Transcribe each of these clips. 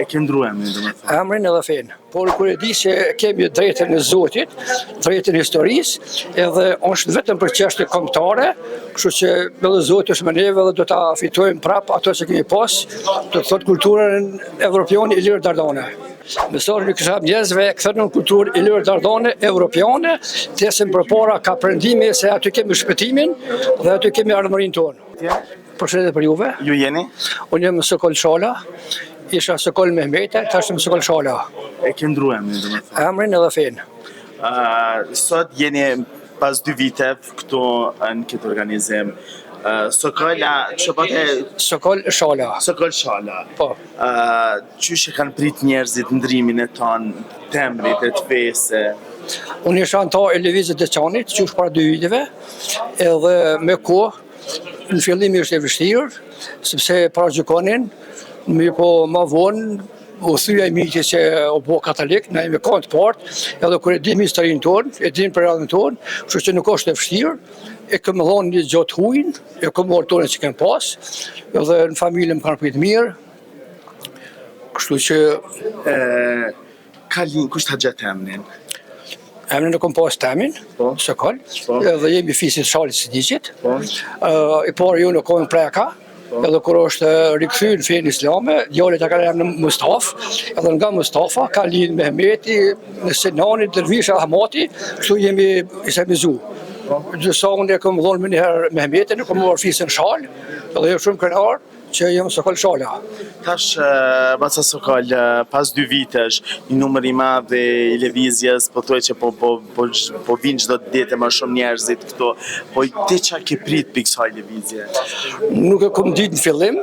E ke ndru emrin, domethënë? Emrin edhe fenë. Por kur e di se kemi drejtën e Zotit, drejtën e historisë, edhe është vetëm për çështje kombëtare, kështu që me Zoti është me neve dhe do ta fitojmë prap ato që kemi pas, do të thotë kulturën evropiane e lirë dardane. Mesazhi që kam njerëzve kthehen në kulturë e lirë dardane evropiane, tesën përpara ka prendimi se aty kemi shpëtimin dhe aty kemi ardhmërinë tonë. Përshëndetje për juve. Ju jeni? Unë jam Sokol Shala. Isha Sokol Mehmeta, tash jam Sokol Shala. E ke ndru emrin, domethënë? Emrin edhe fenë. Sot jeni pas 2 viteve këtu në këtë organizim. Sokol Shala. Sokol Shala. Po. Qysh e kanë prit njerëzit ndrimin e tonë, temrit e të fesë? Unë isha antar e lëvizjes të Çanit, që është para 2 viteve, edhe me kohë, në fillim ishte e vështirë, sepse para gjykonin, mirë po ma vonë, u thyja i miqi që u bo katolik, na jemi kanë të partë, edhe kur e dim historinë tonë, e dim periudhën tonë, kështu që nuk është e vështirë, e këmë dhonë një gjotë hujnë, e këmë orë tonë që kemë pas, edhe në familje më kanë pritë mirë, kështu që... Kush ta gjatë emrin? Emrin e kom pas temin, Sokol, edhe jemi fisit Shalit së Diqit, i parë ju në kohën preka, edhe kur është rikthyer në fenë islame, djalit ka emrin Mustaf, edhe nga Mustafa ka lidh Mehmeti, në Senani, Dervish Ahmati, kështu jemi islamizu. Gjësa unë e kom dhonë më njëherë Mehmetin, e kom marrë fisin Shal, edhe jam shumë krenar që jam Sokol Shala. Tash, Baca Sokol, pas 2 vitesh, një numër i madh i lëvizjes, po thuaj që po vinë çdo ditë më shumë njerëzit këtu, po ti çka ke prit pikë kësaj lëvizje? Nuk e kom ditë në fillim,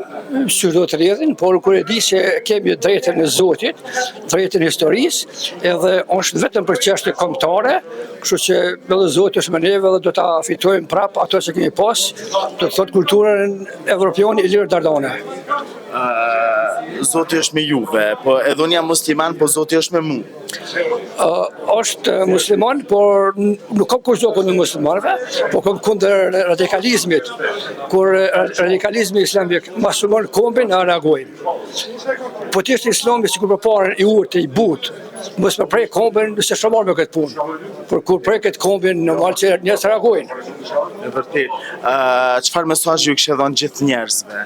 që do të rrjedhin, por kur e di se kemi drejtën e Zotit, drejtën e historisë, edhe është vetëm për çështje kombëtare, kështu që me Zoti është me neve dhe do ta fitojmë prap ato që kemi pas, do të thotë kulturën evropiane e lirë dardane. Zoti është me juve, po edhe unë jam musliman, po Zoti është me mu. Është musliman, por nuk kam kurrë kundër muslimanëve, po kam kundër radikalizmit. Kur radikalizmi islamik masumon kombin, na reagojmë. Po të ishte islami sikur përpara i urtë, i butë, mos më prej kombin, se shumë me këtë punë. Por kur prej këtë kombin, normal që njerëz reagojnë. E vërtet. Çfarë mesazhi ju kishte dhënë gjithë njerëzve?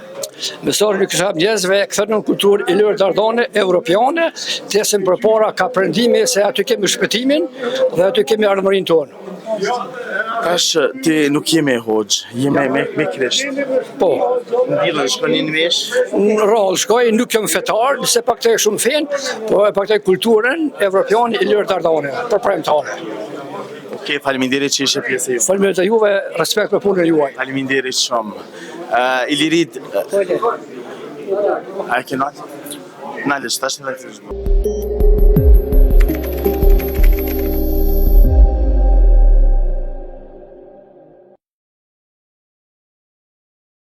Mesazhi që kam njerëzve kthehen në kulturë e lirë dardane evropiane, tesën përpara ka prendimi se aty kemi shpëtimin dhe aty kemi ardhmërinë tonë. Tash ti nuk je me hoxh, je me krisht. Po. Ndillën shkoni në vesh? Në rrallë shkoj, nuk jam fetar, se pak të shumë fenë, po e pak të kulturën evropiane e lirë dardane, për premtare. Okej, faleminderit që ishe pjesë e ju. Faleminderit juve, respekt për punën juaj. Faleminderit shumë. Ilirit... A e ke natë? Nalësh, tash në